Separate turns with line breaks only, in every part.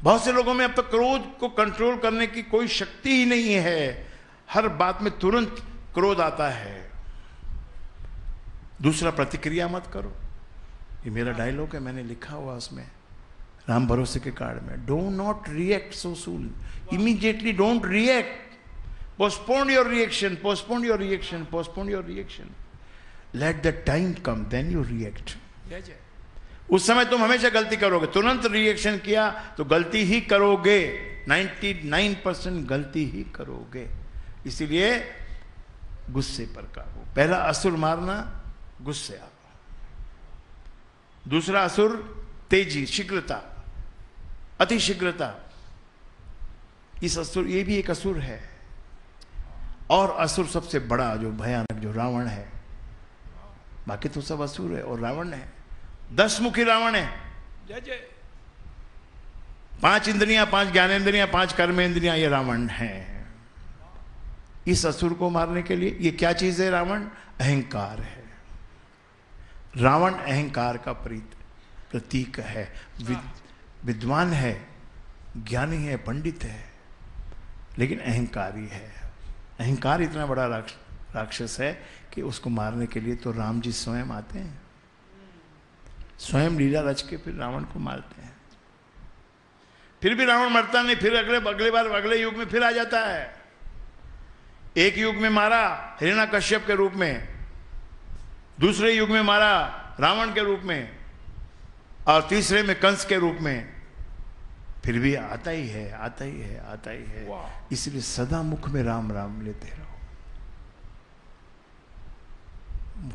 बहुत से लोगों में अब तक क्रोध को कंट्रोल करने की कोई शक्ति ही नहीं है। हर बात में तुरंत क्रोध आता है। दूसरा, प्रतिक्रिया मत करो। ये मेरा डायलॉग है, मैंने लिखा हुआ उसमें, राम भरोसे के कार्ड में। Do not react so soon, immediately don't react, postpone your reaction, postpone your reaction, postpone your reaction, let the time come then you react. उस समय तुम हमेशा गलती करोगे, तुरंत रिएक्शन किया तो गलती ही करोगे, 99% गलती ही करोगे। इसीलिए गुस्से पर काबू। पहला असुर मारना, गुस्से आ। दूसरा असुर तेजी, शीघ्रता, अति शीघ्रता। इस असुर, ये भी एक असुर है। और असुर सबसे बड़ा जो भयानक, जो रावण है। बाकी तो सब असुर है और रावण है। 10 मुखी रावण है।
जय जय।
5 इंद्रियां, 5 ज्ञानेंद्रियां, 5 कर्मेंद्रियां, ये रावण है। इस असुर को मारने के लिए ये क्या चीज है? रावण अहंकार है। रावण अहंकार का प्रतीक है। विद्वान है, ज्ञानी है, पंडित है, लेकिन अहंकारी है। अहंकार इतना बड़ा राक्षस है कि उसको मारने के लिए तो राम जी स्वयं आते हैं, स्वयं लीला रच के फिर रावण को मारते हैं। फिर भी रावण मरता नहीं, फिर अगले युग में फिर आ जाता है। एक युग में मारा हिरण्यकश्यप के रूप में, दूसरे युग में मारा रावण के रूप में, और तीसरे में कंस के रूप में। फिर भी आता ही है, आता ही है, आता ही है। इसलिए सदा मुख में राम राम लेते रहो।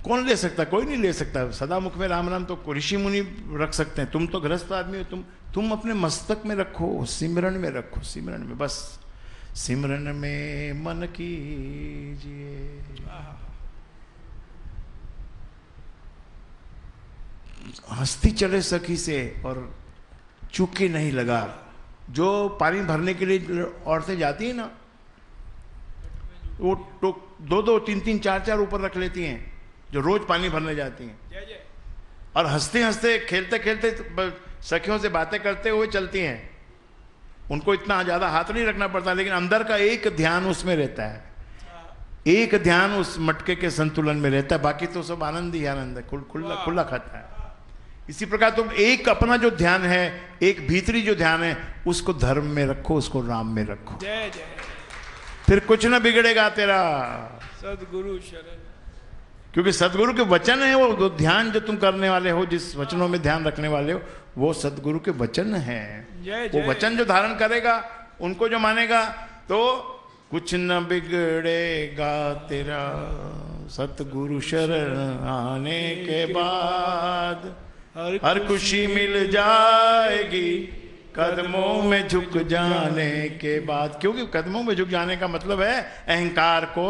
कौन ले सकता? कोई नहीं ले सकता। सदा मुख में राम राम तो ऋषि मुनि रख सकते हैं। तुम तो गृहस्थ आदमी हो, तुम अपने मस्तक में रखो, सिमरन में रखो, सिमरन में, बस सिमरन में मन कीजिए। हंसती चले सखी से और चूके नहीं लगा। जो पानी भरने के लिए औरतें जाती हैं ना, वो तो 2-2, 3-3, 4-4 ऊपर रख लेती हैं, जो रोज पानी भरने जाती हैं, और हंसते हंसते, खेलते खेलते सखियों से बातें करते हुए चलती हैं। उनको इतना ज्यादा हाथ नहीं रखना पड़ता, लेकिन अंदर का एक ध्यान उसमें रहता है, एक ध्यान उस मटके के संतुलन में रहता है। बाकी तो सब आनंद ही आनंद है, खुला खुला खाता है। इसी प्रकार तुम एक अपना जो ध्यान है, एक भीतरी जो ध्यान है, उसको धर्म में रखो, उसको राम में रखो।
जय जय।
फिर कुछ ना बिगड़ेगा तेरा।
सदगुरु शरण।
क्योंकि सदगुरु के वचन है, वो ध्यान जो तुम करने वाले हो, जिस वचनों में ध्यान रखने वाले हो, वो सदगुरु के वचन है। वो वचन जो धारण करेगा, उनको जो मानेगा, तो कुछ न बिगड़ेगा तेरा सतगुरु शरण आने के बाद। हर खुशी मिल जाएगी कदमों में झुक जाने के बाद। क्योंकि कदमों में झुक जाने का मतलब है अहंकार को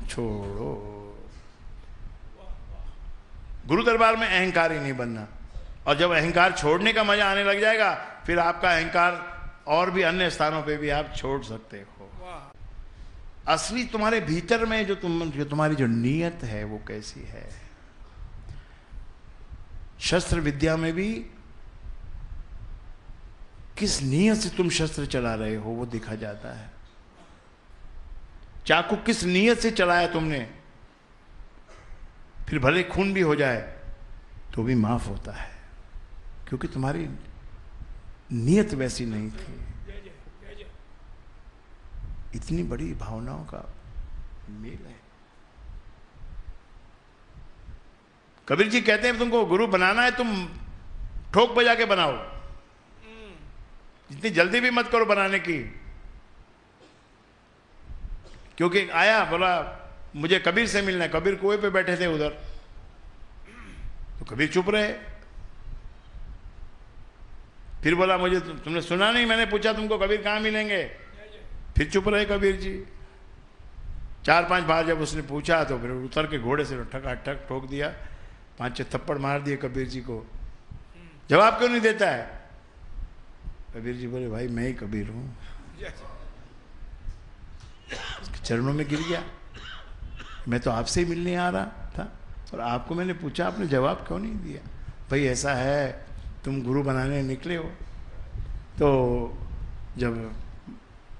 छोड़ो। गुरु दरबार में अहंकार ही नहीं बनना। और जब अहंकार छोड़ने का मजा आने लग जाएगा, फिर आपका अहंकार और भी अन्य स्थानों पे भी आप छोड़ सकते हो। असली तुम्हारे भीतर में जो तुम्हारी जो नीयत है, वो कैसी है। शस्त्र विद्या में भी किस नीयत से तुम शस्त्र चला रहे हो, वो देखा जाता है। चाकू किस नीयत से चलाया तुमने, फिर भले खून भी हो जाए तो भी माफ होता है, क्योंकि तुम्हारी नीयत वैसी नहीं थी। इतनी बड़ी भावनाओं का मेल है। कबीर जी कहते हैं, तुमको गुरु बनाना है, तुम ठोक बजा के बनाओ, जितनी जल्दी भी मत करो बनाने की। क्योंकि आया, बोला मुझे कबीर से मिलना है। कबीर कुएं पे बैठे थे उधर, तो कबीर चुप रहे। फिर बोला, मुझे तुमने सुना नहीं, मैंने पूछा तुमको कबीर कहाँ मिलेंगे। फिर चुप रहे कबीर जी। 4-5 बार जब उसने पूछा, तो फिर उतर के घोड़े से ठक ठोक दिया, 5-6 थप्पड़ मार दिए कबीर जी को। जवाब क्यों नहीं देता है? कबीर जी बोले, भाई मैं ही कबीर हूं। चरणों में गिर गया, मैं तो आपसे ही मिलने आ रहा था, और आपको मैंने पूछा, आपने जवाब क्यों नहीं दिया? भाई ऐसा है, तुम गुरु बनाने निकले हो, तो जब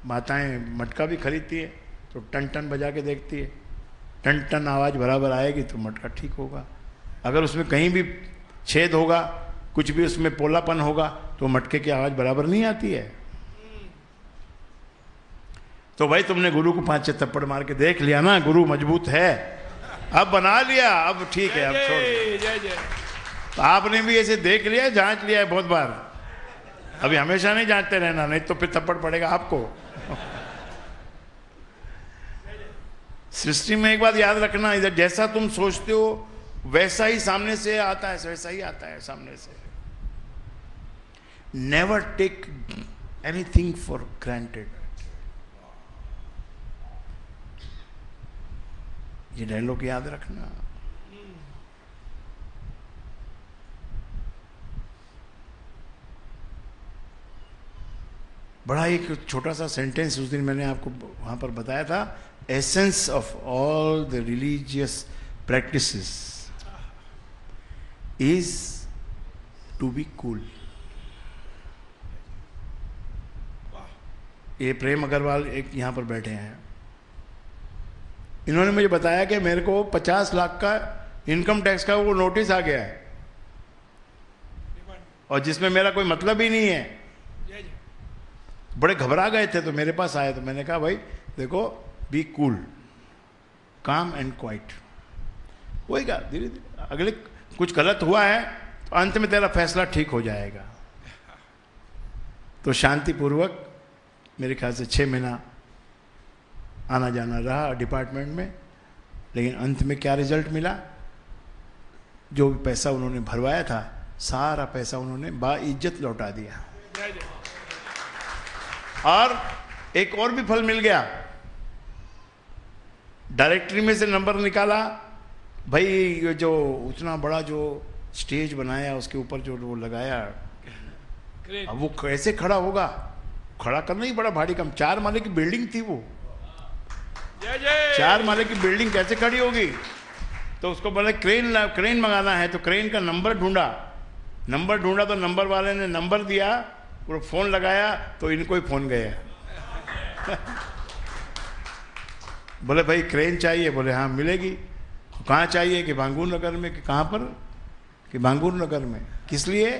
माताएं मटका भी खरीदती है तो टन टन बजा के देखती है, टन टन आवाज़ बराबर आएगी तो मटका ठीक होगा। अगर उसमें कहीं भी छेद होगा, कुछ भी उसमें पोलापन होगा, तो मटके की आवाज़ बराबर नहीं आती है। तो भाई तुमने गुरु को 5-6 थप्पड़ मार के देख लिया ना, गुरु मजबूत है, अब बना लिया, अब ठीक है, अब छोड़।
जय जय।
तो आपने भी ऐसे देख लिया, जांच लिया है बहुत बार, अभी हमेशा नहीं जांचते रहना, नहीं तो फिर थप्पड़ पड़ेगा आपको। सृष्टि में एक बात याद रखना, इधर जैसा तुम सोचते हो वैसा ही सामने से आता है, वैसा ही आता है सामने से। Never take anything for granted. ये डायलॉग याद रखना। बड़ा एक छोटा सा सेंटेंस उस दिन मैंने आपको वहां पर बताया था, essence of all the religious practices is to be cool. ये प्रेम अग्रवाल एक यहां पर बैठे हैं, इन्होंने मुझे बताया कि मेरे को 50 लाख का इनकम टैक्स का वो नोटिस आ गया है, और जिसमें मेरा कोई मतलब ही नहीं है। बड़े घबरा गए थे, तो मेरे पास आए, तो मैंने कहा भाई देखो, बी कूल, काम एंड क्वाइट, होएगा धीरे धीरे, अगले कुछ गलत हुआ है तो अंत में तेरा फैसला ठीक हो जाएगा। तो शांतिपूर्वक मेरे ख्याल से 6 महीना आना जाना रहा डिपार्टमेंट में, लेकिन अंत में क्या रिजल्ट मिला, जो भी पैसा उन्होंने भरवाया था सारा पैसा उन्होंने बाइज्जत लौटा दिया। और एक और भी फल मिल गया, डायरेक्टरी में से नंबर निकाला, भाई ये जो उतना बड़ा जो स्टेज बनाया उसके ऊपर जो वो लगाया, अब वो कैसे खड़ा होगा, खड़ा करना ही बड़ा भारी काम, 4 माले की बिल्डिंग थी वो, 4 माले की बिल्डिंग कैसे खड़ी होगी। तो उसको बोले क्रेन मंगाना है, तो क्रेन का नंबर ढूंढा तो नंबर वाले ने नंबर दिया, वो फोन लगाया तो इनको ही फोन गया। बोले भाई क्रेन चाहिए, बोले हाँ मिलेगी। कहाँ चाहिए, कि बांगूर नगर में। कि कहाँ पर, कि बांगूर नगर में। किस लिए,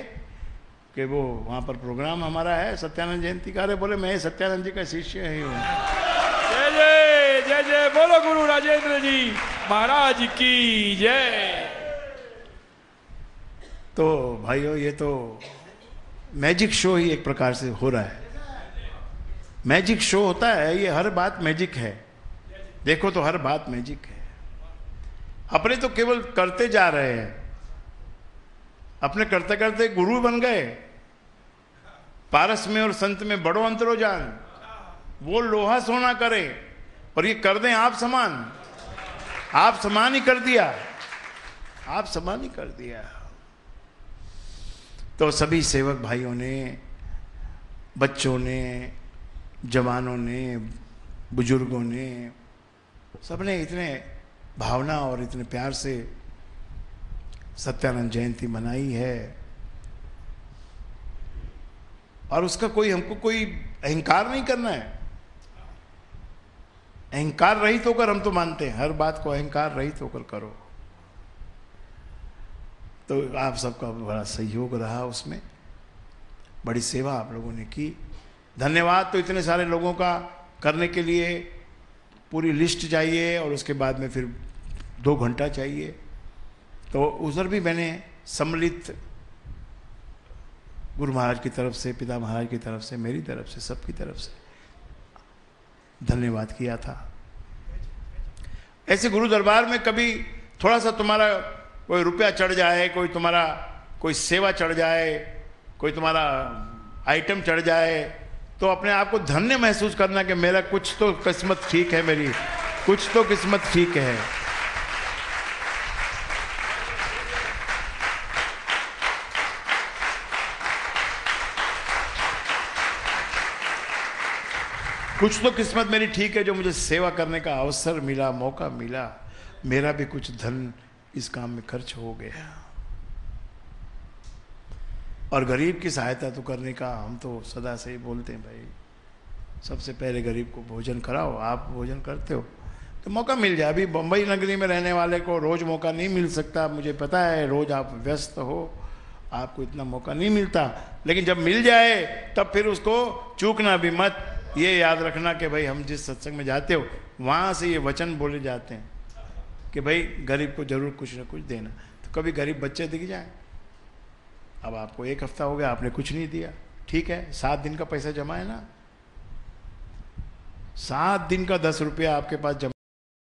कि वो वहाँ पर प्रोग्राम हमारा है सत्यानंद जयंती का। अरे बोले मैं सत्यानंद जी का शिष्य ही हूँ।
जय जय जय जय, बोलो गुरु राजेंद्र जी महाराज की जय।
तो भाइयों ये तो मैजिक शो ही एक प्रकार से हो रहा है, मैजिक शो होता है ये, हर बात मैजिक है, देखो तो हर बात मैजिक है। अपने तो केवल करते जा रहे हैं, अपने करते करते गुरु बन गए। पारस में और संत में बड़ो अंतरो जान, वो लोहा सोना करे और ये कर दें आप समान, आप समान ही कर दिया, आप समान ही कर दिया। तो सभी सेवक भाइयों ने, बच्चों ने, जवानों ने, बुजुर्गों ने, सबने इतने भावना और इतने प्यार से सत्यानंद जयंती मनाई है। और उसका कोई, हमको कोई अहंकार नहीं करना है, अहंकार रहित होकर हम तो मानते हैं, हर बात को अहंकार रहित होकर करो। तो आप सबका बड़ा सहयोग रहा, उसमें बड़ी सेवा आप लोगों ने की, धन्यवाद। तो इतने सारे लोगों का करने के लिए पूरी लिस्ट चाहिए और उसके बाद में फिर 2 घंटा चाहिए, तो उधर भी मैंने सम्मिलित गुरु महाराज की तरफ से, पिता महाराज की तरफ से, मेरी तरफ से, सबकी तरफ से धन्यवाद किया था। ऐसे गुरु दरबार में कभी थोड़ा सा तुम्हारा कोई रुपया चढ़ जाए, कोई तुम्हारा कोई सेवा चढ़ जाए, कोई तुम्हारा आइटम चढ़ जाए, तो अपने आप को धन्य महसूस करना कि मेरा कुछ तो किस्मत ठीक है, मेरी कुछ तो किस्मत ठीक है। कुछ तो किस्मत मेरी ठीक है जो मुझे सेवा करने का अवसर मिला, मौका मिला, मेरा भी कुछ धन इस काम में खर्च हो गया। और गरीब की सहायता तो करने का हम तो सदा से ही बोलते हैं भाई, सबसे पहले गरीब को भोजन कराओ। आप भोजन करते हो तो मौका मिल जाए। अभी बम्बई नगरी में रहने वाले को रोज़ मौका नहीं मिल सकता, मुझे पता है, रोज़ आप व्यस्त हो, आपको इतना मौका नहीं मिलता, लेकिन जब मिल जाए तब फिर उसको चूकना भी मत। ये याद रखना कि भाई हम जिस सत्संग में जाते हो वहाँ से ये वचन बोले जाते हैं कि भाई गरीब को जरूर कुछ ना कुछ देना। तो कभी गरीब बच्चे दिख जाए, अब आपको 1 हफ्ता हो गया आपने कुछ नहीं दिया, ठीक है, 7 दिन का पैसा जमा है ना, 7 दिन का 10 रुपया आपके पास जमा